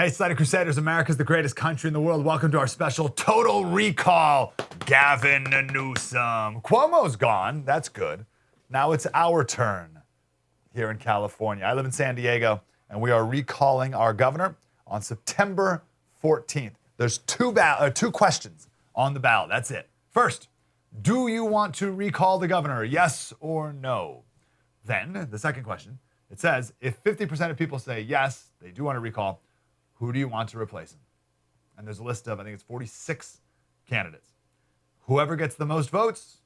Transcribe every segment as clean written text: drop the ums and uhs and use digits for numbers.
Hey, Slater Crusaders, America's the greatest country in the world. Welcome to our special Total Recall. Gavin Newsom. Cuomo's gone. That's good. Now it's our turn here in California. I live in San Diego, and we are recalling our governor on September 14th. There's two questions on the ballot. That's it. First, do you want to recall the governor? Yes or no? Then, the second question, it says, if 50% of people say yes, they do want to recall, who do you want to replace him? And there's a list of, I think it's 46 candidates. Whoever gets the most votes,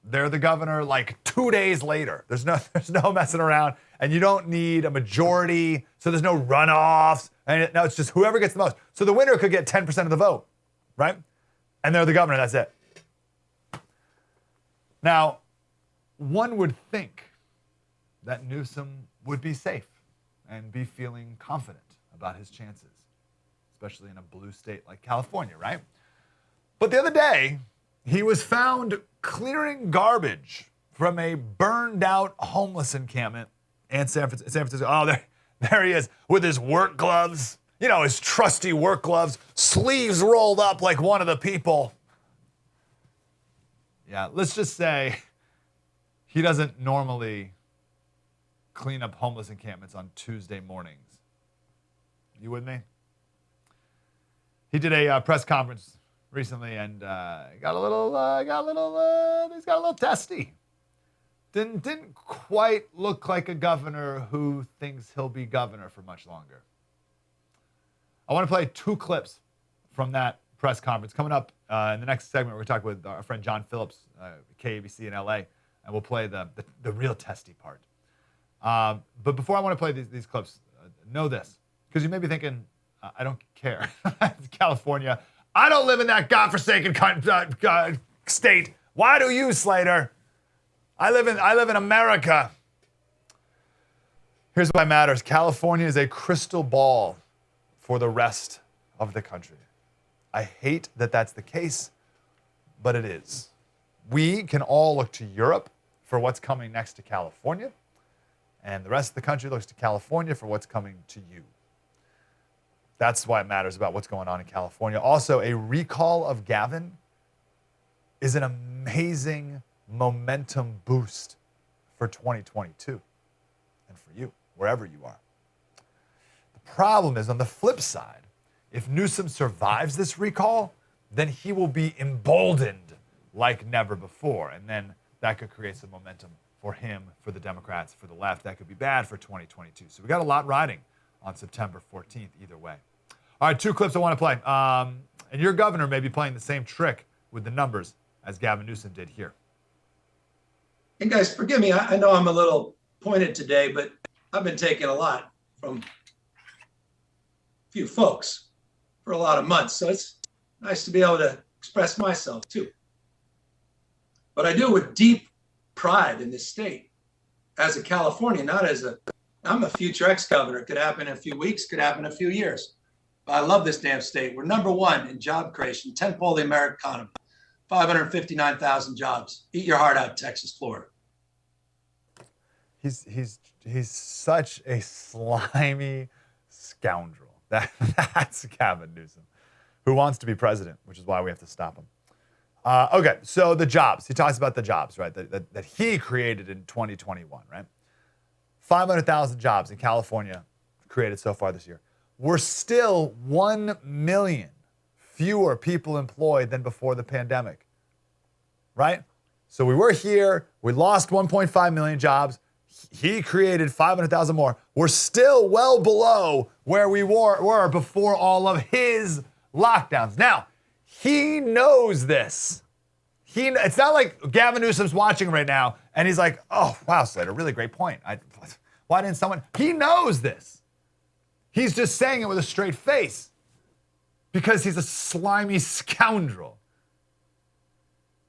they're the governor like 2 days later. There's no messing around, and you don't need a majority, so there's no runoffs. And no, it's just whoever gets the most. So the winner could get 10% of the vote, right? And they're the governor, that's it. Now, one would think that Newsom would be safe and be feeling confident about his chances, especially in a blue state like California, right? But the other day, he was found clearing garbage from a burned out homeless encampment in San Francisco. Oh, there he is with his work gloves, his trusty work gloves, sleeves rolled up like one of the people. Yeah, let's just say he doesn't normally clean up homeless encampments on Tuesday mornings. You with me? He did a press conference recently and got a little testy. Didn't quite look like a governor who thinks he'll be governor for much longer. I want to play two clips from that press conference. Coming up in the next segment, we're going to talk with our friend John Phillips, KABC in LA, and we'll play the real testy part. But before I want to play these clips, know this, because you may be thinking, I don't care. It's California. I don't live in that godforsaken state. Why do you, Slater? I live in America. Here's why it matters. California is a crystal ball for the rest of the country. I hate that that's the case, but it is. We can all look to Europe for what's coming next to California, and the rest of the country looks to California for what's coming to you. That's why it matters about what's going on in California. Also, a recall of Gavin is an amazing momentum boost for 2022 and for you, wherever you are. The problem is, on the flip side, if Newsom survives this recall, then he will be emboldened like never before. And then that could create some momentum for him, for the Democrats, for the left. That could be bad for 2022. So we got a lot riding on September 14th either way. All right, two clips I want to play. And your governor may be playing the same trick with the numbers as Gavin Newsom did here. And guys, forgive me. I know I'm a little pointed today, but I've been taking a lot from a few folks for a lot of months. So it's nice to be able to express myself too. But I do it with deep pride in this state as a Californian, I'm a future ex-governor. It could happen in a few weeks, could happen in a few years. But I love this damn state. We're number one in job creation, 10th pole of the American economy, 559,000 jobs. Eat your heart out, Texas, Florida. He's such a slimy scoundrel. That's Gavin Newsom, who wants to be president, which is why we have to stop him. Okay, so the jobs. He talks about the jobs, right, that he created in 2021, right? 500,000 jobs in California created so far this year. We're still 1 million fewer people employed than before the pandemic, right? So we were here. We lost 1.5 million jobs. He created 500,000 more. We're still well below where we were before all of his lockdowns. Now, he knows this. It's not like Gavin Newsom's watching right now and he's like, oh, wow, Slater, really great point. Why didn't someone? He knows this. He's just saying it with a straight face because he's a slimy scoundrel.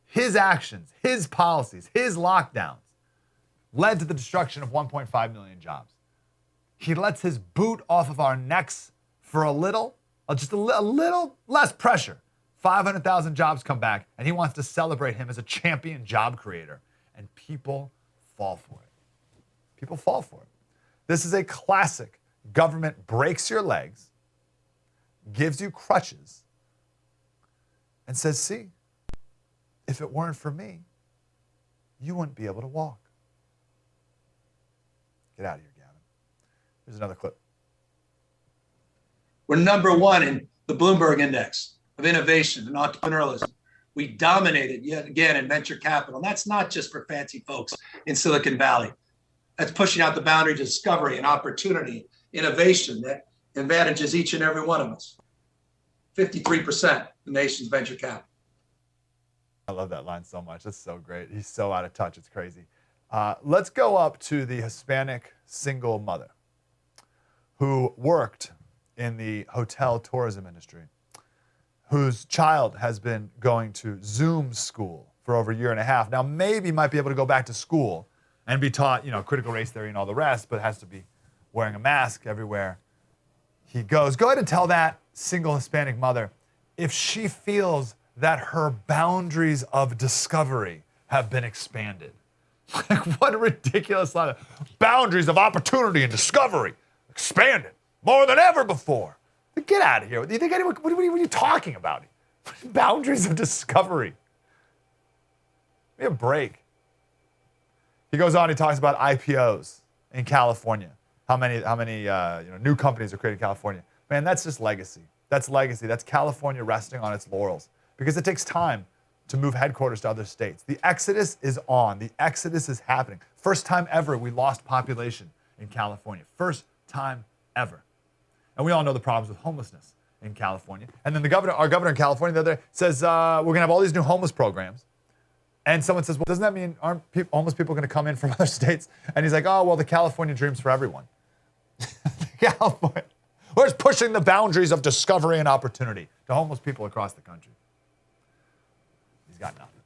His actions, his policies, his lockdowns led to the destruction of 1.5 million jobs. He lets his boot off of our necks for a little, just a little less pressure. 500,000 jobs come back, and he wants to celebrate him as a champion job creator. And people fall for it. People fall for it. This is a classic government breaks your legs gives you crutches, and says, see, if it weren't for me, you wouldn't be able to walk. Get out of here, Gavin. Here's another clip. We're number one in the Bloomberg Index of innovation and entrepreneurialism. We dominated yet again in venture capital. And that's not just for fancy folks in Silicon Valley. That's pushing out the boundaries of discovery and opportunity, innovation that advantages each and every one of us. 53% the nation's venture capital. I love that line so much. That's so great. He's so out of touch. It's crazy. Let's go up to the Hispanic single mother who worked in the hotel tourism industry, whose child has been going to Zoom school for over a year and a half. Now, maybe might be able to go back to school and be taught, critical race theory and all the rest, but has to be wearing a mask everywhere he goes. Go ahead and tell that single Hispanic mother if she feels that her boundaries of discovery have been expanded. Like, what a ridiculous line. Boundaries of opportunity and discovery expanded more than ever before. Get out of here. Do you think anyone, what are you talking about? Boundaries of discovery. Give me a break. He goes on, he talks about IPOs in California. How many new companies are created in California. Man, that's just legacy. That's legacy. That's California resting on its laurels. Because it takes time to move headquarters to other states. The exodus is on. The exodus is happening. First time ever we lost population in California. First time ever. And we all know the problems with homelessness in California. And then our governor in California the other day says, we're going to have all these new homeless programs. And someone says, well, doesn't that mean aren't homeless people going to come in from other states? And he's like, oh, well, the California dream's for everyone. California. We're just pushing the boundaries of discovery and opportunity to homeless people across the country. He's got nothing.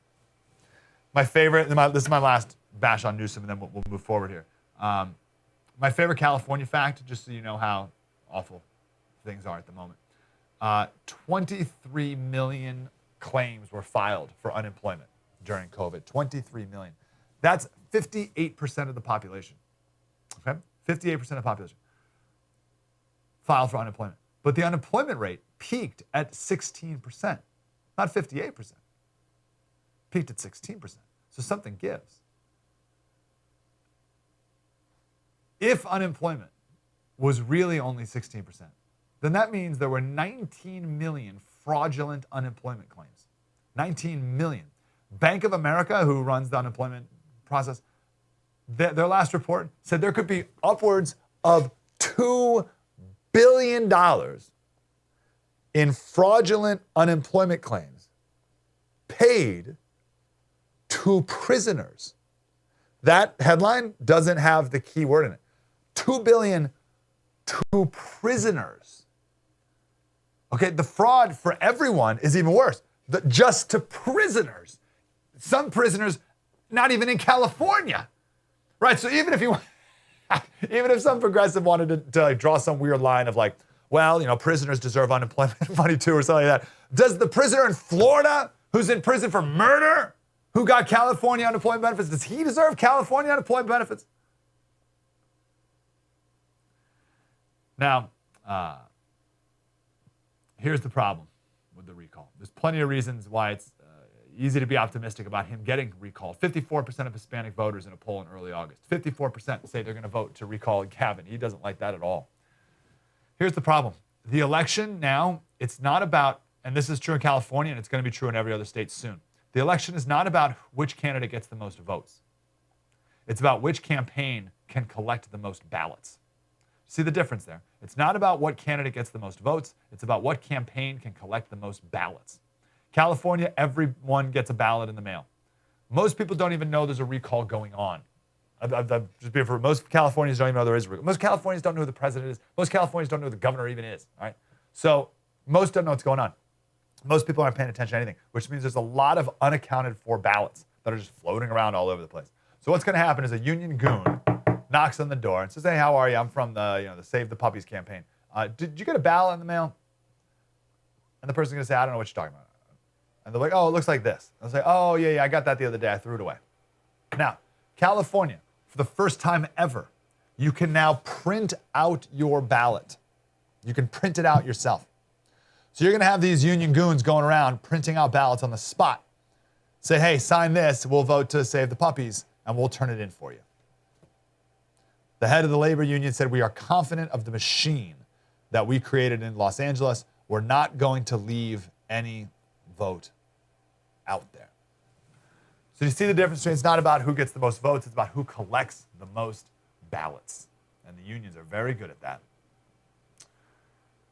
My favorite, this is my last bash on Newsom, and then we'll move forward here. My favorite California fact, just so you know how awful things are at the moment. 23 million claims were filed for unemployment during COVID. 23 million. That's 58% of the population. Okay? 58% of the population filed for unemployment. But the unemployment rate peaked at 16%, not 58%. Peaked at 16%. So something gives. If unemployment was really only 16%, then that means there were 19 million fraudulent unemployment claims. 19 million. Bank of America, who runs the unemployment process, their last report said there could be upwards of $2 billion in fraudulent unemployment claims paid to prisoners. That headline doesn't have the key word in it. $2 billion to prisoners. Okay, the fraud for everyone is even worse. Just to prisoners. Some prisoners, not even in California. Right, so even if some progressive wanted to draw some weird line of like, well, prisoners deserve unemployment money too or something like that. Does the prisoner in Florida who's in prison for murder, who got California unemployment benefits, does he deserve California unemployment benefits? Now, here's the problem with the recall. There's plenty of reasons why it's easy to be optimistic about him getting recalled. 54% of Hispanic voters in a poll in early August. 54% say they're going to vote to recall Gavin. He doesn't like that at all. Here's the problem. The election now, it's not about, and this is true in California, and it's going to be true in every other state soon. The election is not about which candidate gets the most votes. It's about which campaign can collect the most ballots. See the difference there? It's not about what candidate gets the most votes. It's about what campaign can collect the most ballots. California, everyone gets a ballot in the mail. Most people don't even know there's a recall going on. Most Californians don't even know there is a recall. Most Californians don't know who the president is. Most Californians don't know who the governor even is. All right? So most don't know what's going on. Most people aren't paying attention to anything, which means there's a lot of unaccounted for ballots that are just floating around all over the place. So what's going to happen is a union goon knocks on the door and says, hey, how are you? I'm from the Save the Puppies campaign. Did you get a ballot in the mail? And the person's going to say, I don't know what you're talking about. And they're like, oh, it looks like this. I'll say, oh, yeah, I got that the other day. I threw it away. Now, California, for the first time ever, you can now print out your ballot. You can print it out yourself. So you're going to have these union goons going around printing out ballots on the spot. Say, hey, sign this. We'll vote to save the puppies, and we'll turn it in for you. The head of the labor union said, we are confident of the machine that we created in Los Angeles. We're not going to leave any vote out there. So you see the difference between it's not about who gets the most votes, it's about who collects the most ballots. And the unions are very good at that.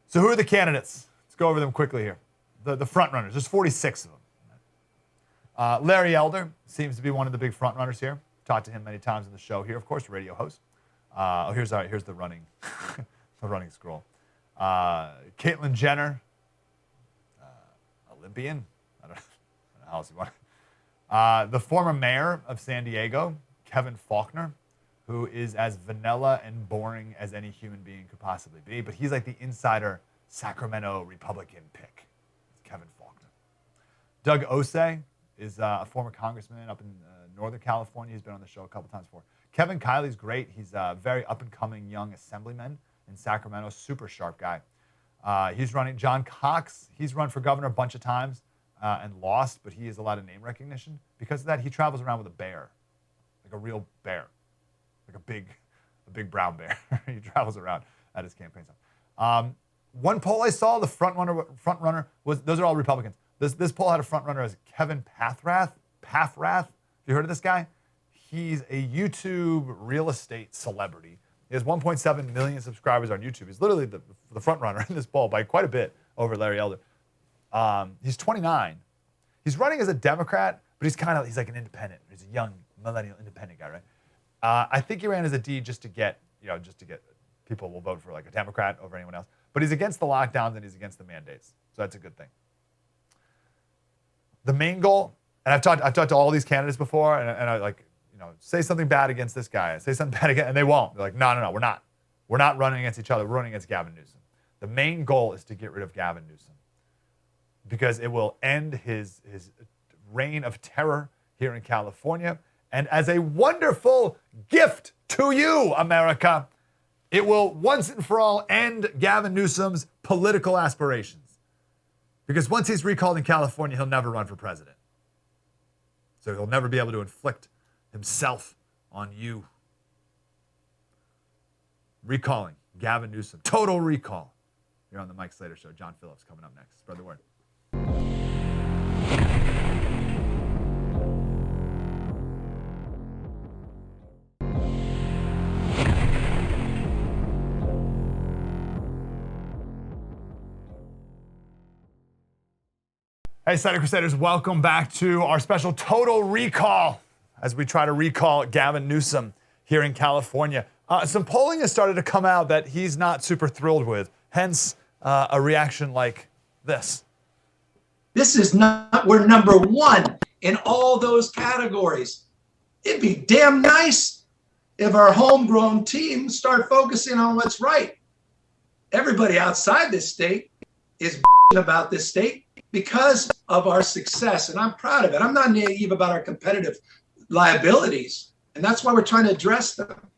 So who are the candidates? Let's go over them quickly here. The front runners, there's 46 of them. Larry Elder seems to be one of the big front runners here. Talked to him many times on the show here, of course, radio host. Here's the running, the running scroll. Caitlyn Jenner, Olympian. I don't know how else you want. The former mayor of San Diego, Kevin Faulconer, who is as vanilla and boring as any human being could possibly be, but he's like the insider Sacramento Republican pick. It's Kevin Faulconer. Doug Osei is a former congressman up in Northern California. He's been on the show a couple times before. Kevin Kiley's great. He's a very up-and-coming young assemblyman in Sacramento, super sharp guy. He's running. John Cox, he's run for governor a bunch of times and lost, but he has a lot of name recognition. Because of that, he travels around with a bear, like a real bear, like a big brown bear. He travels around at his campaign time. One poll I saw, the front runner was, those are all Republicans. This poll had a front runner as Kevin Paffrath. Have you heard of this guy? He's a YouTube real estate celebrity. He has 1.7 million subscribers on YouTube. He's literally the front runner in this poll by quite a bit over Larry Elder. He's 29. He's running as a Democrat, but he's like an independent. He's a young millennial independent guy, right? I think he ran as a D just to get people will vote for like a Democrat over anyone else. But he's against the lockdowns and he's against the mandates. So that's a good thing. The main goal, and I've talked to all these candidates before, and I like, say something bad against this guy, say something bad against, and they won't. They're like, no, we're not. We're not running against each other. We're running against Gavin Newsom. The main goal is to get rid of Gavin Newsom because it will end his reign of terror here in California. And as a wonderful gift to you, America, it will once and for all end Gavin Newsom's political aspirations. Because once he's recalled in California, he'll never run for president. So he'll never be able to inflict himself on you. Recalling Gavin Newsom. Total recall. You're on the Mike Slater Show. John Phillips coming up next. Spread the word. Hey, Slater Crusaders, welcome back to our special Total Recall as we try to recall Gavin Newsom here in California. Some polling has started to come out that he's not super thrilled with, hence a reaction like this. This is not, we're number one in all those categories. It'd be damn nice if our homegrown teams start focusing on what's right. Everybody outside this state is about this state because of our success, and I'm proud of it. I'm not naive about our competitive liabilities, and that's why we're trying to address them.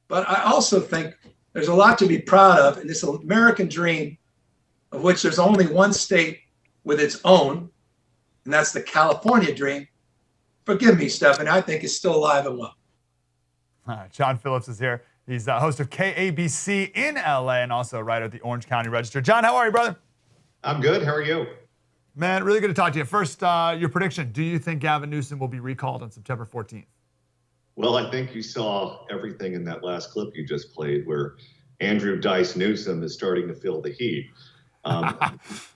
But I also think there's a lot to be proud of in this American dream, of which there's only one state with its own, and that's the California dream. Forgive me, Stephanie, I think it's still alive and well. John Phillips is here. He's the host of KABC in LA and also a writer at the Orange County Register. John, how are you, brother? I'm good. How are you? Man, really good to talk to you. First, your prediction. Do you think Gavin Newsom will be recalled on September 14th? Well, I think you saw everything in that last clip you just played where Andrew Dice Newsom is starting to feel the heat.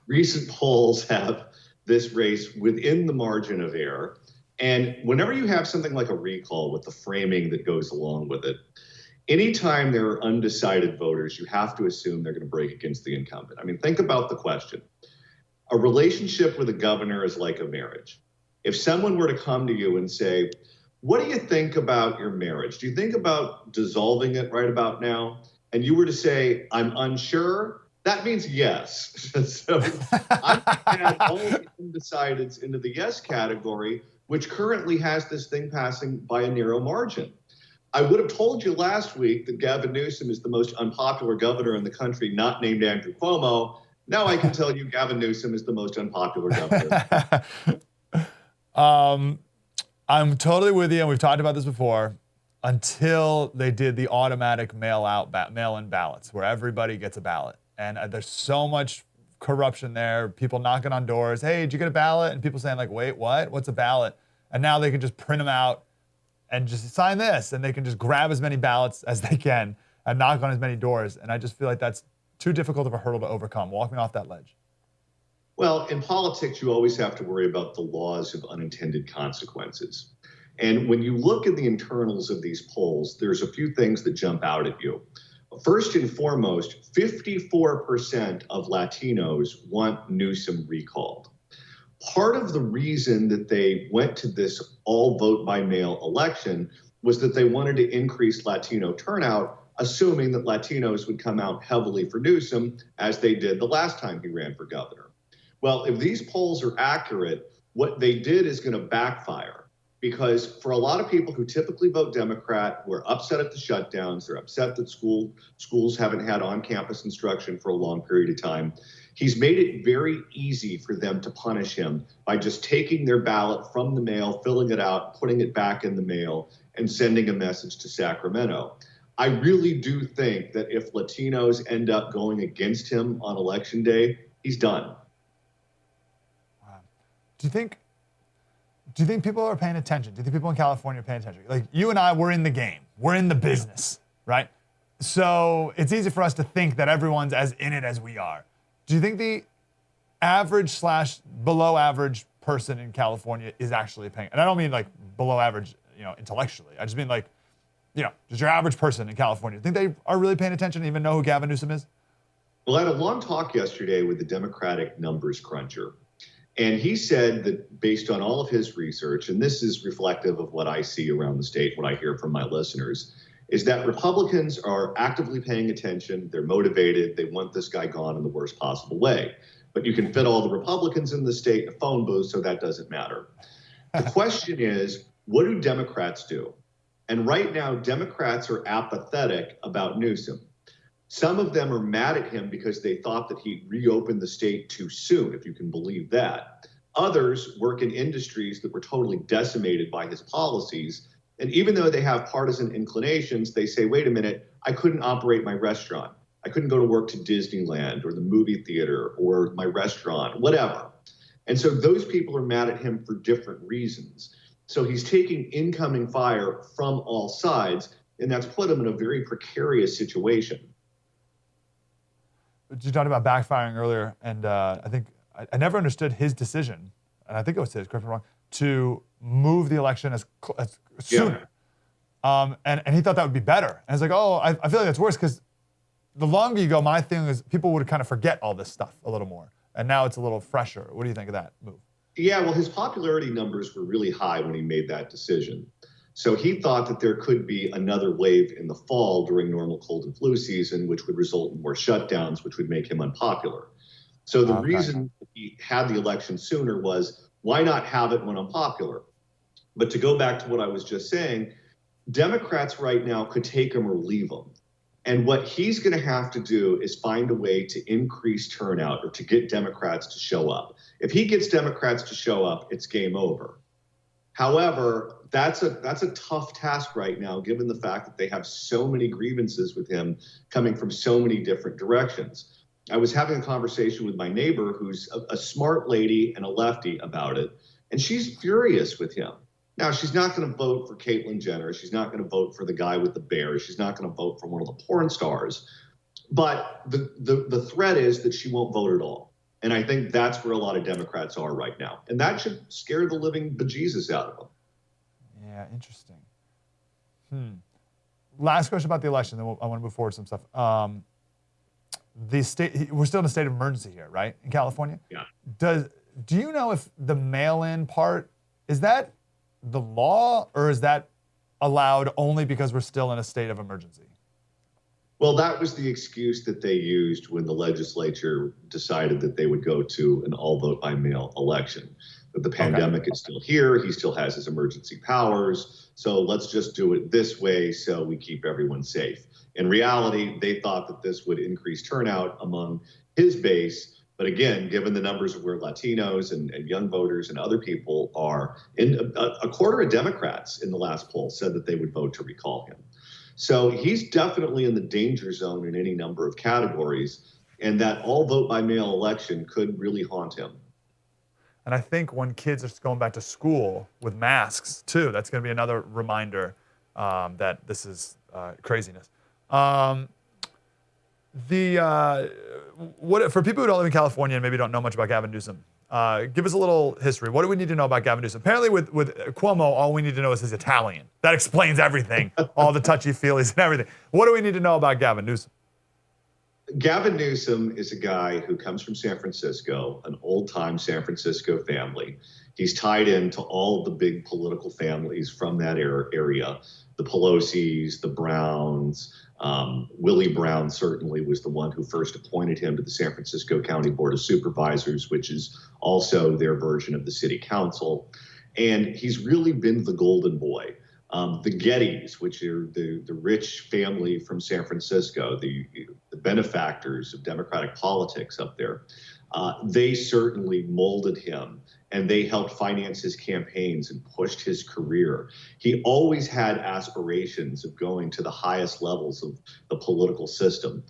Recent polls have this race within the margin of error. And whenever you have something like a recall with the framing that goes along with it, anytime there are undecided voters, you have to assume they're going to break against the incumbent. I mean, think about the question. A relationship with a governor is like a marriage. If someone were to come to you and say, what do you think about your marriage? Do you think about dissolving it right about now? And you were to say, I'm unsure, that means yes. So I'm going to add all the undecideds into the yes category, which currently has this thing passing by a narrow margin. I would have told you last week that Gavin Newsom is the most unpopular governor in the country, not named Andrew Cuomo. Now I can tell you Gavin Newsom is the most unpopular governor. I'm totally with you, and we've talked about this before, until they did the automatic mail-in ballots where everybody gets a ballot. And there's so much corruption there, people knocking on doors, hey, did you get a ballot? And people saying like, wait, what? What's a ballot? And now they can just print them out and just sign this, and they can just grab as many ballots as they can and knock on as many doors. And I just feel like that's too difficult of a hurdle to overcome. Walk me off that ledge. Well, in politics, you always have to worry about the laws of unintended consequences. And when you look at the internals of these polls, there's a few things that jump out at you. First and foremost, 54% of Latinos want Newsom recalled. Part of the reason that they went to this all vote by mail election was that they wanted to increase Latino turnout, assuming that Latinos would come out heavily for Newsom, as they did the last time he ran for governor. Well, if these polls are accurate, what they did is going to backfire. Because for a lot of people who typically vote Democrat, who are upset at the shutdowns, they're upset that schools haven't had on-campus instruction for a long period of time, he's made it very easy for them to punish him by just taking their ballot from the mail, filling it out, putting it back in the mail, and sending a message to Sacramento. I really do think that if Latinos end up going against him on Election Day, he's done. Wow. Do you think people are paying attention? Do you think people in California are paying attention? Like you and I, we're in the game. We're in the business, right? So it's easy for us to think that everyone's as in it as we are. Do you think the average / below average person in California is actually paying? And I don't mean like below average, intellectually. I just mean like, just your average person in California. Do you think they are really paying attention and even know who Gavin Newsom is? Well, I had a long talk yesterday with the Democratic numbers cruncher. And he said that based on all of his research, and this is reflective of what I see around the state, what I hear from my listeners, is that Republicans are actively paying attention. They're motivated. They want this guy gone in the worst possible way. But you can fit all the Republicans in the state in a phone booth, so that doesn't matter. The question is, what do Democrats do? And right now, Democrats are apathetic about Newsom. Some of them are mad at him because they thought that he reopened the state too soon, if you can believe that. Others work in industries that were totally decimated by his policies. And even though they have partisan inclinations, they say, wait a minute, I couldn't operate my restaurant. I couldn't go to work to Disneyland or the movie theater or my restaurant, whatever. And so those people are mad at him for different reasons. So he's taking incoming fire from all sides, and that's put him in a very precarious situation. You talked about backfiring earlier, and I think I never understood his decision, and I think it was his, correct me if I'm wrong, to move the election as sooner. Yeah. And he thought that would be better. And I was like, I feel like that's worse because the longer you go, my thing is people would kind of forget all this stuff a little more. And now it's a little fresher. What do you think of that move? Yeah, well, his popularity numbers were really high when he made that decision. So he thought that there could be another wave in the fall during normal cold and flu season, which would result in more shutdowns, which would make him unpopular. So the reason he had the election sooner was, why not have it when unpopular? But to go back to what I was just saying, Democrats right now could take him or leave him. And what he's going to have to do is find a way to increase turnout or to get Democrats to show up. If he gets Democrats to show up, it's game over. However, that's a tough task right now, given the fact that they have so many grievances with him coming from so many different directions. I was having a conversation with my neighbor, who's a smart lady and a lefty, about it, and she's furious with him. Now, she's not going to vote for Caitlyn Jenner. She's not going to vote for the guy with the bears. She's not going to vote for one of the porn stars. But the threat is that she won't vote at all. And I think that's where a lot of Democrats are right now. And that should scare the living bejesus out of them. Yeah, interesting. Last question about the election, then I want to move forward with some stuff. The state, we're still in a state of emergency here, right, in California? Yeah. Do you know if the mail-in part, is that the law, or is that allowed only because we're still in a state of emergency? Well, that was the excuse that they used when the legislature decided that they would go to an all vote by mail election. That the pandemic is still here, he still has his emergency powers, so let's just do it this way so we keep everyone safe. In reality, they thought that this would increase turnout among his base. But again, given the numbers of where Latinos and young voters and other people are, a quarter of Democrats in the last poll said that they would vote to recall him. So he's definitely in the danger zone in any number of categories, and that all vote by mail election could really haunt him. And I think when kids are going back to school with masks too, that's going to be another reminder that this is craziness. What for people who don't live in California and maybe don't know much about Gavin Newsom, give us a little history. What do we need to know about Gavin Newsom? Apparently with Cuomo, all we need to know is he's Italian. That explains everything, all the touchy-feelies and everything. What do we need to know about Gavin Newsom? Gavin Newsom is a guy who comes from San Francisco, an old-time San Francisco family. He's tied into all of the big political families from that area, the Pelosi's, the Browns. Willie Brown certainly was the one who first appointed him to the San Francisco County Board of Supervisors, which is also their version of the city council. And he's really been the golden boy. The Gettys, which are the rich family from San Francisco, the benefactors of Democratic politics up there, they certainly molded him, and they helped finance his campaigns and pushed his career. He always had aspirations of going to the highest levels of the political system.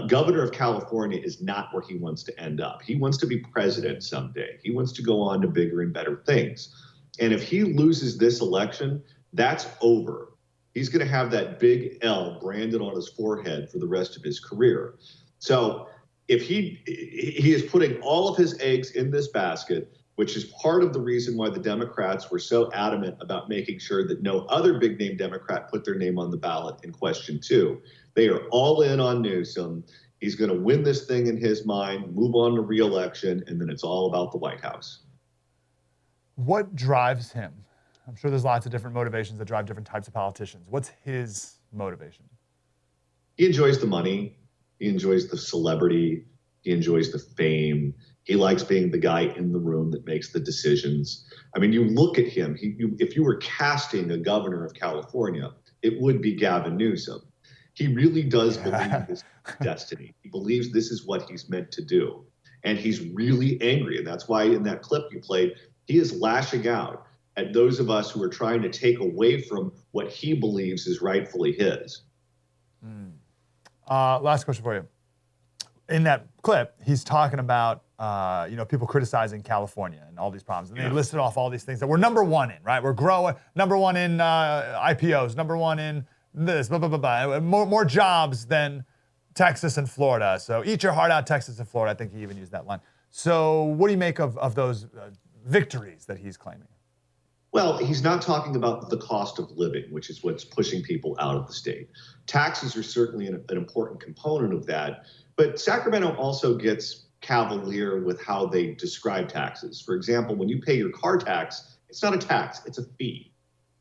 Governor of California is not where he wants to end up. He wants to be president someday. He wants to go on to bigger and better things. And if he loses this election, that's over. He's going to have that big L branded on his forehead for the rest of his career. So if he is putting all of his eggs in this basket, which is part of the reason why the Democrats were so adamant about making sure that no other big name Democrat put their name on the ballot in question 2. They are all in on Newsom. He's going to win this thing in his mind, move on to re-election, and then it's all about the White House. What drives him? I'm sure there's lots of different motivations that drive different types of politicians. What's his motivation? He enjoys the money. He enjoys the celebrity. He enjoys the fame. He likes being the guy in the room that makes the decisions. I mean, you look at him. If you were casting a governor of California, it would be Gavin Newsom. He really does believe this destiny. He believes this is what he's meant to do. And he's really angry. And that's why in that clip you played, he is lashing out at those of us who are trying to take away from what he believes is rightfully his. Last question for you. In that clip, he's talking about people criticizing California and all these problems. And they listed off all these things that we're number one in, right? We're growing, number one in IPOs, number one in this, blah, blah, blah, blah. More jobs than Texas and Florida. So eat your heart out, Texas and Florida. I think he even used that line. So what do you make of those victories that he's claiming? Well, he's not talking about the cost of living, which is what's pushing people out of the state. Taxes are certainly an important component of that. But Sacramento also gets cavalier with how they describe taxes. For example, when you pay your car tax, it's not a tax, it's a fee.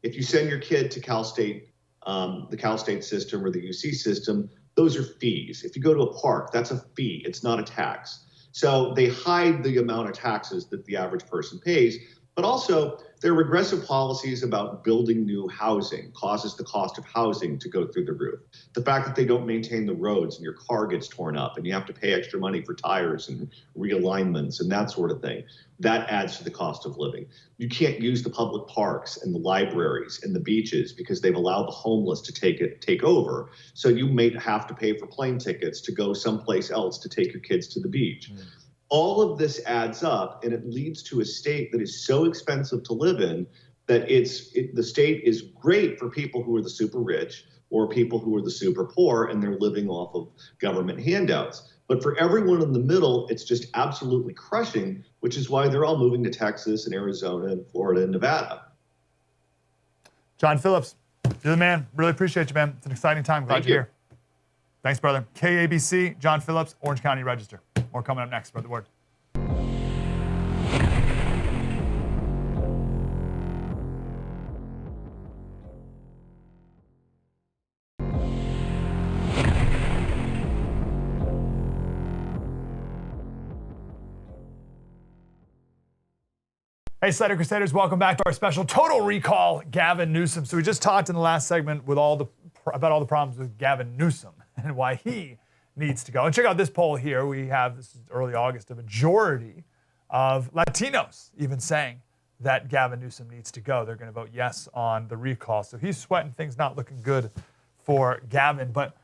If you send your kid to Cal State, the Cal State system or the UC system, those are fees. If you go to a park, that's a fee, it's not a tax. So they hide the amount of taxes that the average person pays, but also their regressive policies about building new housing causes the cost of housing to go through the roof. The fact that they don't maintain the roads and your car gets torn up and you have to pay extra money for tires and realignments and that sort of thing, that adds to the cost of living. You can't use the public parks and the libraries and the beaches because they've allowed the homeless to take over. So you may have to pay for plane tickets to go someplace else to take your kids to the beach. All of this adds up, and it leads to a state that is so expensive to live in that the state is great for people who are the super rich or people who are the super poor and they're living off of government handouts. But for everyone in the middle, it's just absolutely crushing, which is why they're all moving to Texas and Arizona and Florida and Nevada. John Phillips, you're the man. Really appreciate you, man. It's an exciting time. Glad you're here. Thanks, brother. KABC, John Phillips, Orange County Register. More coming up next. Spread the word. Hey, Slider Crusaders, welcome back to our special Total Recall, Gavin Newsom. So we just talked in the last segment about all the problems with Gavin Newsom and why he needs to go. And check out this poll here. We have, this is early August, a majority of Latinos even saying that Gavin Newsom needs to go. They're going to vote yes on the recall. So he's sweating things not looking good for Gavin. But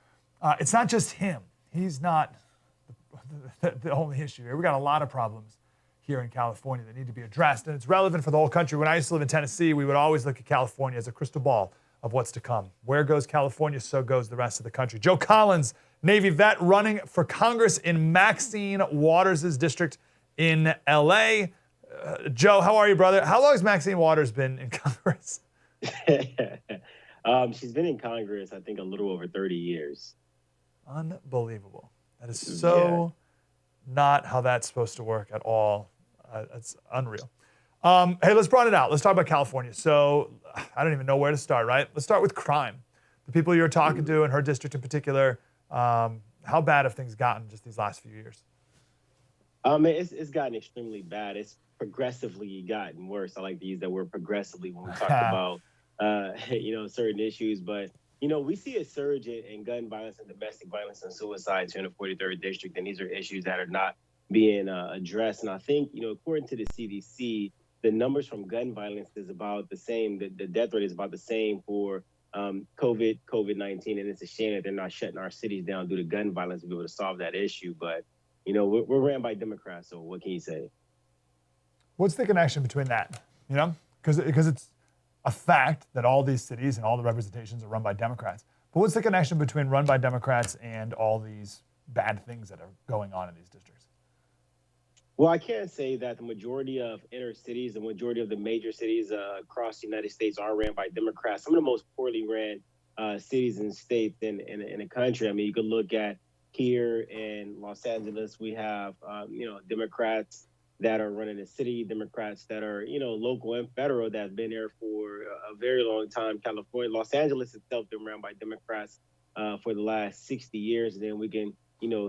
it's not just him. He's not the only issue here. We got a lot of problems here in California that need to be addressed. And it's relevant for the whole country. When I used to live in Tennessee, we would always look at California as a crystal ball of what's to come. Where goes California, so goes the rest of the country. Joe Collins, Navy vet, running for Congress in Maxine Waters' district in LA. Joe, how are you, brother? How long has Maxine Waters been in Congress? She's been in Congress, I think, a little over 30 years. Unbelievable. That is so not how that's supposed to work at all. It's unreal. Hey, let's broaden it out. Let's talk about California. So I don't even know where to start, right? Let's start with crime. The people you're talking to in her district in particular, how bad have things gotten just these last few years? It's gotten extremely bad. It's progressively gotten worse. I like to use that word progressively when we talk about, certain issues. But, we see a surge in gun violence and domestic violence and suicides here in the 43rd district. And these are issues that are not being addressed. And I think, according to the CDC, the numbers from gun violence is about the same. The death rate is about the same for COVID-19. And it's a shame that they're not shutting our cities down due to gun violence to be able to solve that issue. But, we're ran by Democrats. So what can you say? What's the connection between that? Because it's a fact that all these cities and all the representations are run by Democrats. But what's the connection between run by Democrats and all these bad things that are going on in these districts? Well, I can't say that the majority of inner cities, the majority of the major cities across the United States are ran by Democrats. Some of the most poorly ran cities and states in the country. I mean, you could look at here in Los Angeles, we have, Democrats that are running the city, Democrats that are, local and federal that have been there for a very long time. California, Los Angeles itself been run by Democrats for the last 60 years. And then we can,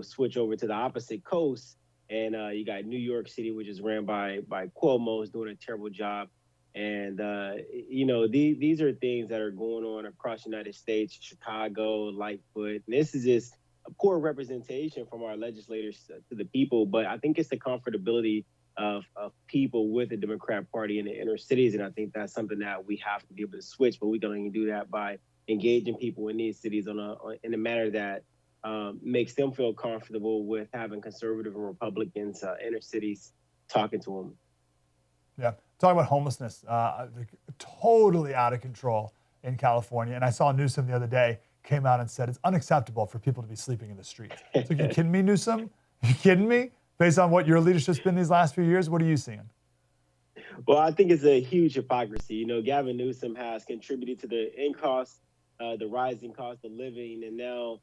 switch over to the opposite coast. And you got New York City, which is ran by Cuomo, is doing a terrible job. And, these are things that are going on across the United States, Chicago, Lightfoot. And this is just a poor representation from our legislators to the people. But I think it's the comfortability of people with the Democrat Party in the inner cities. And I think that's something that we have to be able to switch. But we can only do that by engaging people in these cities in a manner that makes them feel comfortable with having conservative and Republicans inner cities talking to them. Yeah, talking about homelessness, totally out of control in California. And I saw Newsom the other day came out and said it's unacceptable for people to be sleeping in the streets. So you kidding me, Newsom? You kidding me? Based on what your leadership's been these last few years, what are you seeing? Well, I think it's a huge hypocrisy. Gavin Newsom has contributed to the rising cost of living, and now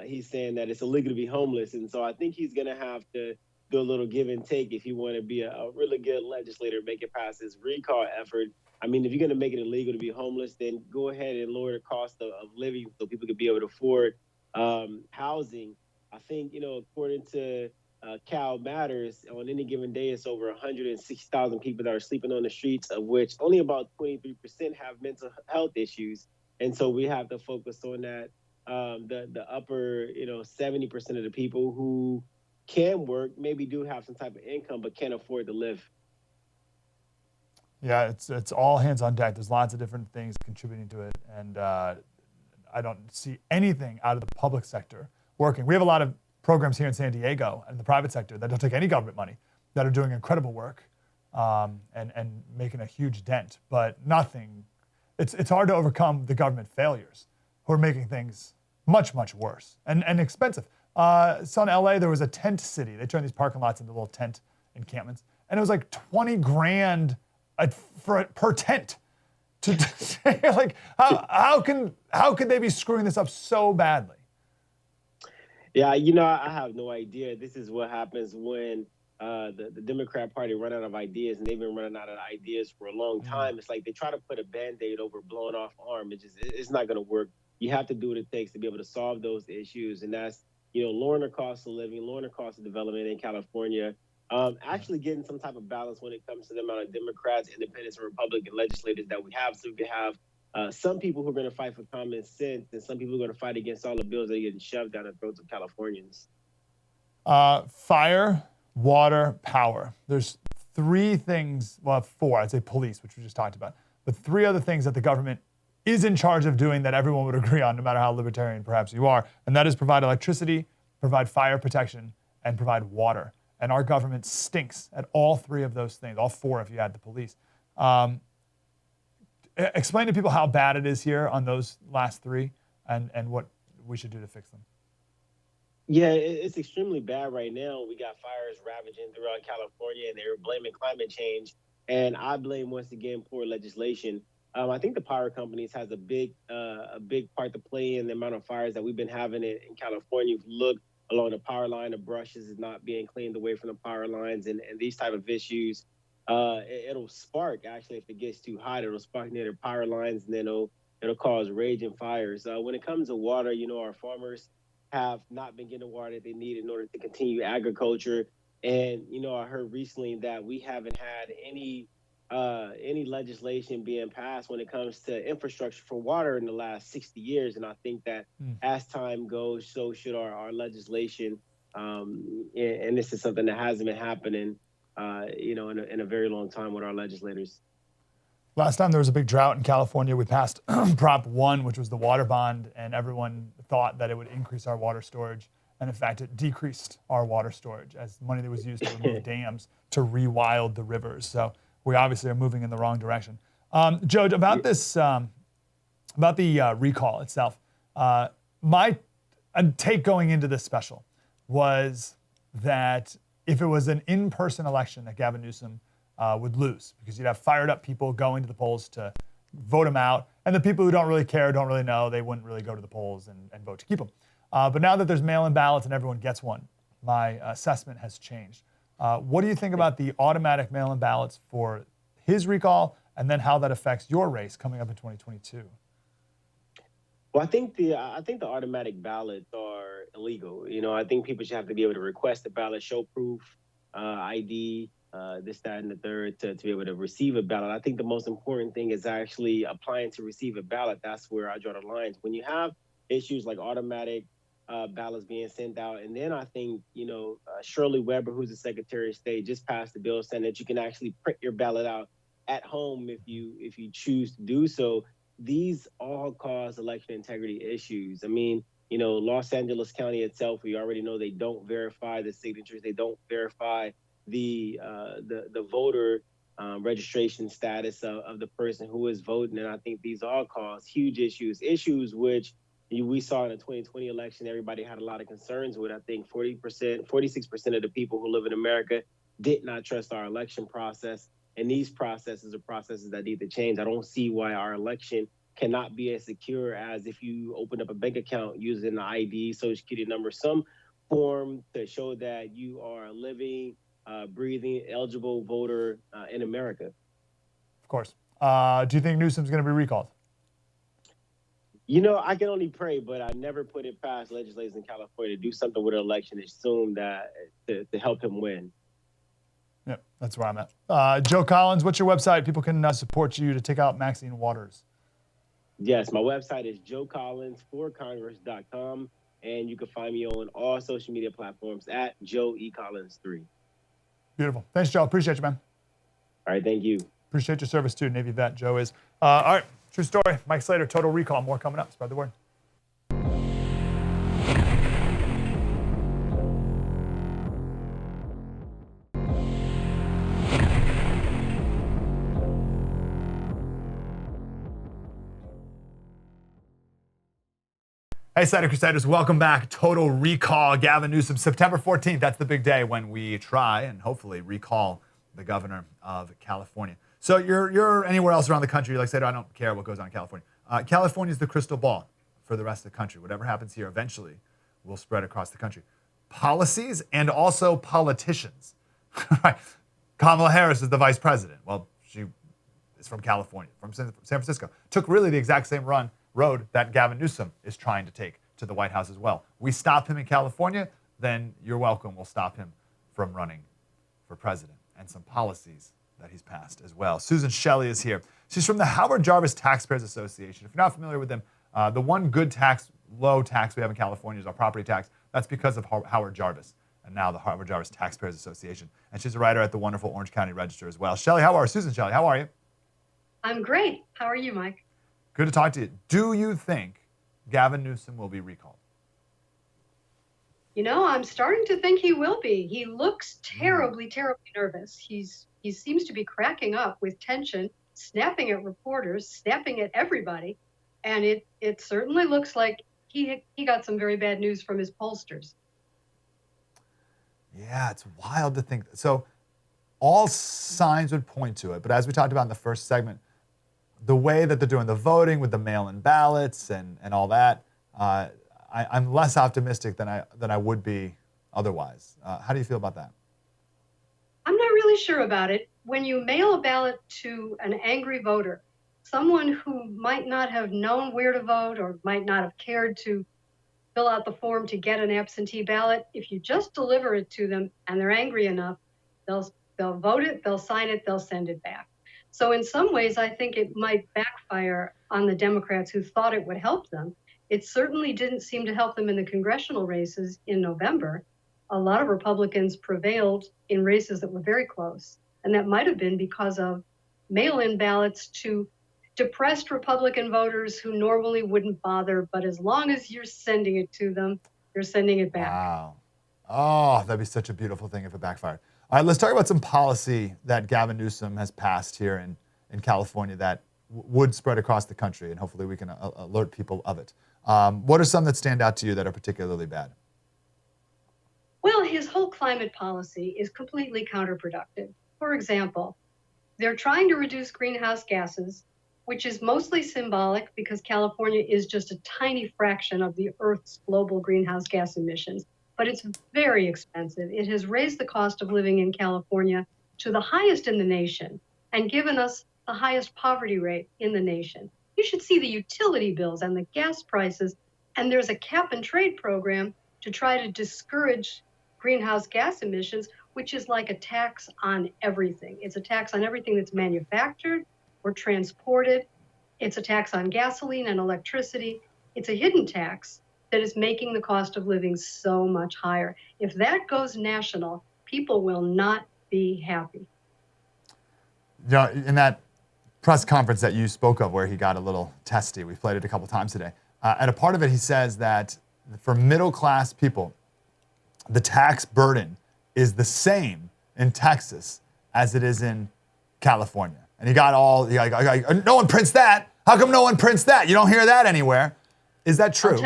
he's saying that it's illegal to be homeless. And so I think he's going to have to do a little give and take if you want to be a really good legislator, make it past his recall effort. I mean, if you're going to make it illegal to be homeless, then go ahead and lower the cost of living so people can be able to afford housing. I think, according to Cal Matters, on any given day, it's over 160,000 people that are sleeping on the streets, of which only about 23% have mental health issues. And so we have to focus on that. The upper, 70% of the people who can work maybe do have some type of income, but can't afford to live. Yeah, it's all hands on deck. There's lots of different things contributing to it. And I don't see anything out of the public sector working. We have a lot of programs here in San Diego and the private sector that don't take any government money that are doing incredible work and making a huge dent, but nothing. It's hard to overcome the government failures who are making things much, much worse and expensive. So in LA, there was a tent city. They turned these parking lots into little tent encampments. And it was like 20 grand per tent. Like, how could they be screwing this up so badly? Yeah, I have no idea. This is what happens when the Democrat Party run out of ideas, and they've been running out of ideas for a long time. It's like they try to put a Band-Aid over a blown off arm. It's not going to work. You have to do what it takes to be able to solve those issues, and that's lowering the cost of living, lowering the cost of development in California, actually getting some type of balance when it comes to the amount of Democrats, independents, and Republican legislators that we have, so we can have some people who are going to fight for common sense, and some people are going to fight against all the bills that are getting shoved down the throats of Californians. Fire, water, power. There's three things, well, four, I'd say police, which we just talked about, but three other things that the government is in charge of doing that everyone would agree on, no matter how libertarian perhaps you are, and that is provide electricity, provide fire protection, and provide water. And our government stinks at all three of those things, all four if you add the police. Explain to people how bad it is here on those last three and what we should do to fix them. Yeah, it's extremely bad right now. We got fires ravaging throughout California, and they're blaming climate change. And I blame, once again, poor legislation. I think the power companies has a big part to play in the amount of fires that we've been having in California. If you look along the power line, the brushes is not being cleaned away from the power lines, and these type of issues. It'll spark, actually, if it gets too hot, it'll spark near the power lines, and then it'll cause raging fires. When it comes to water, our farmers have not been getting the water that they need in order to continue agriculture. And, I heard recently that we haven't had any legislation being passed when it comes to infrastructure for water in the last 60 years. And I think that as time goes, so should our legislation. And this is something that hasn't been happening, in a very long time with our legislators. Last time there was a big drought in California, we passed Prop 1, which was the water bond, and everyone thought that it would increase our water storage. And in fact, it decreased our water storage as money that was used to remove dams to rewild the rivers. So we obviously are moving in the wrong direction. Joe, about this, about the recall itself, my take going into this special was that if it was an in-person election that Gavin Newsom would lose, because you'd have fired up people going to the polls to vote him out, and the people who don't really care, don't really know, they wouldn't really go to the polls and vote to keep him. But now that there's mail-in ballots and everyone gets one, my assessment has changed. What do you think about the automatic mail-in ballots for his recall, and then how that affects your race coming up in 2022? Well, I think the automatic ballots are illegal. I think people should have to be able to request a ballot, show proof, ID, this, that, and the third to be able to receive a ballot. I think the most important thing is actually applying to receive a ballot. That's where I draw the lines. When you have issues like automatic ballots being sent out, and then I think Shirley Weber, who's the Secretary of State, just passed a bill saying that you can actually print your ballot out at home if you choose to do so. These all cause election integrity issues. I mean, Los Angeles County itself, we already know they don't verify the signatures, they don't verify the voter registration status of the person who is voting, and I think these all cause huge issues which we saw in the 2020 election. Everybody had a lot of concerns with. I think 46% of the people who live in America did not trust our election process, and these processes are processes that need to change. I don't see why our election cannot be as secure as if you open up a bank account using an ID, social security number, some form to show that you are a living, breathing, eligible voter in America. Of course. Do you think Newsom's going to be recalled? I can only pray, but I never put it past legislators in California to do something with an election, assume that to help him win. Yep, that's where I'm at. Joe Collins, what's your website? People can support you to take out Maxine Waters. Yes, my website is joecollinsforcongress.com, and you can find me on all social media platforms at Joe E. Collins 3. Beautiful. Thanks, Joe. Appreciate you, man. All right, thank you. Appreciate your service too, Navy vet. Joe is. All right, true story. Mike Slater, Total Recall. More coming up. Spread the word. Hey, Slater Crusaders, welcome back. Total Recall, Gavin Newsom, September 14th. That's the big day when we try and hopefully recall the governor of California. So you're anywhere else around the country, like Slater, I don't care what goes on in California. California is the crystal ball for the rest of the country. Whatever happens here eventually will spread across the country. Policies and also politicians. Right? Kamala Harris is the vice president. Well, she is from California, from San Francisco. Took really the exact same road that Gavin Newsom is trying to take to the White House as well. We stop him in California, then you're welcome. We'll stop him from running for president, and some policies that he's passed as well. Susan Shelley is here. She's from the Howard Jarvis Taxpayers Association. If you're not familiar with them, the one good tax, low tax we have in California is our property tax. That's because of Howard Jarvis, and now the Howard Jarvis Taxpayers Association. And she's a writer at the wonderful Orange County Register as well. Shelley, how are you? Susan Shelley, how are you? I'm great. How are you, Mike? Good to talk to you. Do you think Gavin Newsom will be recalled? You know, I'm starting to think he will be. He looks terribly, terribly nervous. He seems to be cracking up with tension, snapping at reporters, snapping at everybody. And it certainly looks like he got some very bad news from his pollsters. Yeah, it's wild to think. So all signs would point to it. But as we talked about in the first segment, the way that they're doing the voting with the mail-in ballots and all that, I'm less optimistic than I would be otherwise. How do you feel about that? I'm not really sure about it. When you mail a ballot to an angry voter, someone who might not have known where to vote or might not have cared to fill out the form to get an absentee ballot, if you just deliver it to them and they're angry enough, they'll vote it, they'll sign it, they'll send it back. So in some ways, I think it might backfire on the Democrats who thought it would help them. It certainly didn't seem to help them in the congressional races in November. A lot of Republicans prevailed in races that were very close. And that might have been because of mail-in ballots to depressed Republican voters who normally wouldn't bother. But as long as you're sending it to them, you're sending it back. Wow. Oh, that'd be such a beautiful thing if it backfired. All right, let's talk about some policy that Gavin Newsom has passed here in California that would spread across the country, and hopefully we can alert people of it. What are some that stand out to you that are particularly bad? Well, his whole climate policy is completely counterproductive. For example, they're trying to reduce greenhouse gases, which is mostly symbolic because California is just a tiny fraction of the Earth's global greenhouse gas emissions. But it's very expensive. It has raised the cost of living in California to the highest in the nation and given us the highest poverty rate in the nation. You should see the utility bills and the gas prices. And there's a cap and trade program to try to discourage greenhouse gas emissions, which is like a tax on everything. It's a tax on everything that's manufactured or transported. It's a tax on gasoline and electricity. It's a hidden tax that is making the cost of living so much higher. If that goes national, people will not be happy. You know, in that press conference that you spoke of where he got a little testy, we played it a couple times today, and a part of it he says that for middle-class people, the tax burden is the same in Texas as it is in California. And he got all, no one prints that. How come no one prints that? You don't hear that anywhere. Is that true?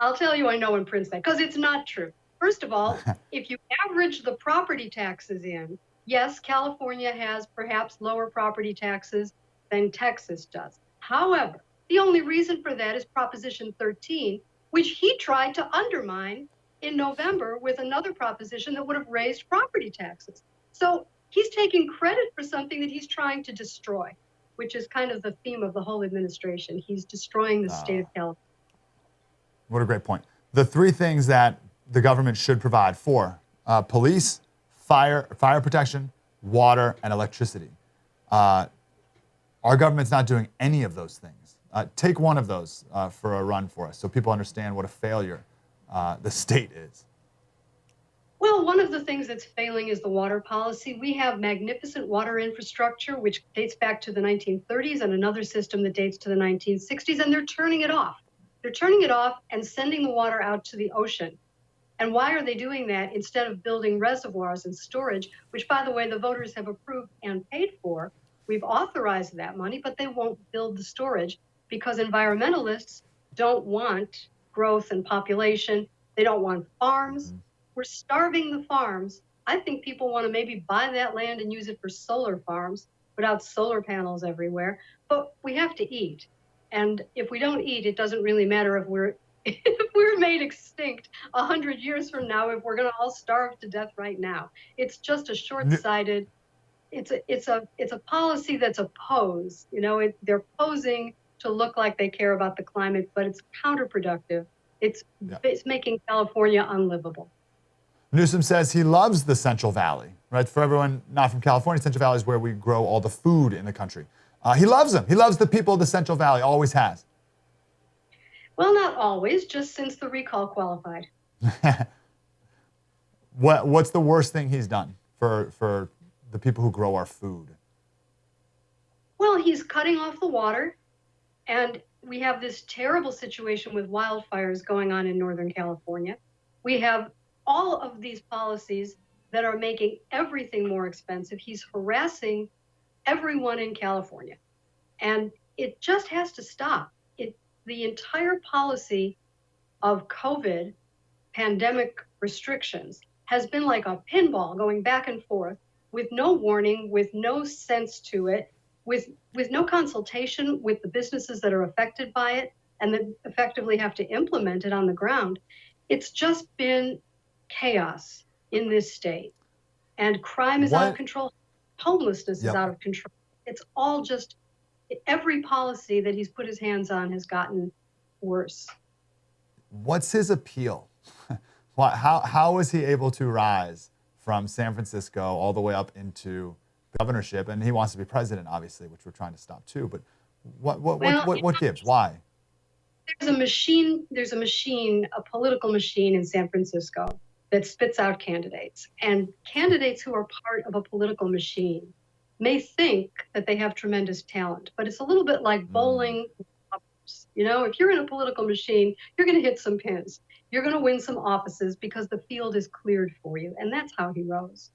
I'll tell you why no one prints that, because it's not true. First of all, if you average the property taxes in, yes, California has perhaps lower property taxes than Texas does. However, the only reason for that is Proposition 13, which he tried to undermine in November with another proposition that would have raised property taxes. So he's taking credit for something that he's trying to destroy, which is kind of the theme of the whole administration. He's destroying the state of California. What a great point. The three things that the government should provide for police, fire protection, water, and electricity. Our government's not doing any of those things. Take one of those for a run for us so people understand what a failure the state is. Well, one of the things that's failing is the water policy. We have magnificent water infrastructure, which dates back to the 1930s, and another system that dates to the 1960s, and they're turning it off. They're turning it off and sending the water out to the ocean. And why are they doing that instead of building reservoirs and storage, which, by the way, the voters have approved and paid for? We've authorized that money, but they won't build the storage because environmentalists don't want growth and population. They don't want farms. We're starving the farms. I think people want to maybe buy that land and use it for solar farms, put out solar panels everywhere. But we have to eat. And if we don't eat, it doesn't really matter if we're made extinct 100 years from now, if we're going to all starve to death right now. It's just a short-sighted, it's a policy that's a pose. You know, they're posing to look like they care about the climate, but it's counterproductive. It's making California unlivable. Newsom says he loves the Central Valley. right? For everyone not from California, Central Valley is where we grow all the food in the country. He loves them. He loves the people of the Central Valley, always has. Well, not always, just since the recall qualified. What's the worst thing he's done for the people who grow our food? Well, he's cutting off the water, and we have this terrible situation with wildfires going on in Northern California. We have all of these policies that are making everything more expensive. He's harassing everyone in California, and it just has to stop. The entire policy of COVID pandemic restrictions has been like a pinball going back and forth with no warning, with no sense to it, with no consultation with the businesses that are affected by it and that effectively have to implement it on the ground. It's just been chaos in this state. And crime is out of control. Homelessness is out of control. It's all just, every policy that he's put his hands on has gotten worse. What's his appeal? How is he able to rise from San Francisco all the way up into the governorship? And he wants to be president, obviously, which we're trying to stop too. But what gives? Why? There's a machine, a political machine in San Francisco that spits out candidates. And candidates who are part of a political machine may think that they have tremendous talent, but it's a little bit like bowling. You know, if you're in a political machine, you're going to hit some pins. You're going to win some offices because the field is cleared for you. And that's how he rose.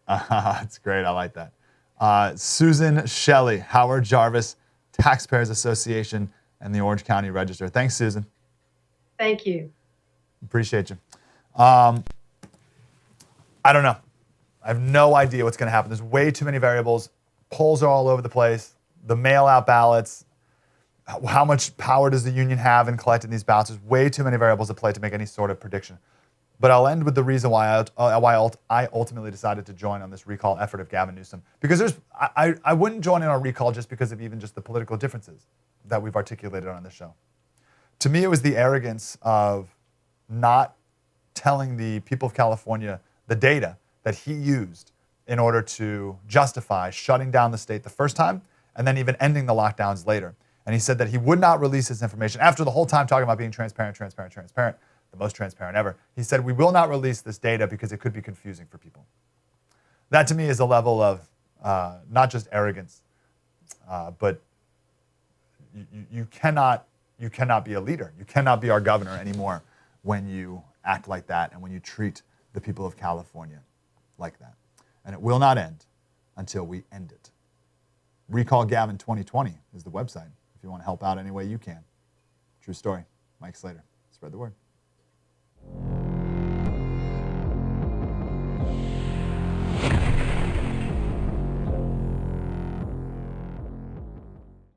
That's great. I like that. Susan Shelley, Howard Jarvis, Taxpayers Association, and the Orange County Register. Thanks, Susan. Thank you. Appreciate you. I don't know. I have no idea what's going to happen. There's way too many variables. Polls are all over the place. The mail-out ballots. How much power does the union have in collecting these ballots? There's way too many variables at play to make any sort of prediction. But I'll end with the reason why I ultimately decided to join on this recall effort of Gavin Newsom. Because I wouldn't join in on recall just because of even just the political differences that we've articulated on this show. To me, it was the arrogance of not telling the people of California the data that he used in order to justify shutting down the state the first time and then even ending the lockdowns later. And he said that he would not release this information after the whole time talking about being transparent, the most transparent ever. He said, we will not release this data because it could be confusing for people. That to me is a level of not just arrogance, but you cannot be a leader. You cannot be our governor anymore when you act like that and when you treat the people of California like that. And it will not end until we end it. Recall Gavin 2020 is the website if you want to help out any way you can. True story. Mike Slater. Spread the word.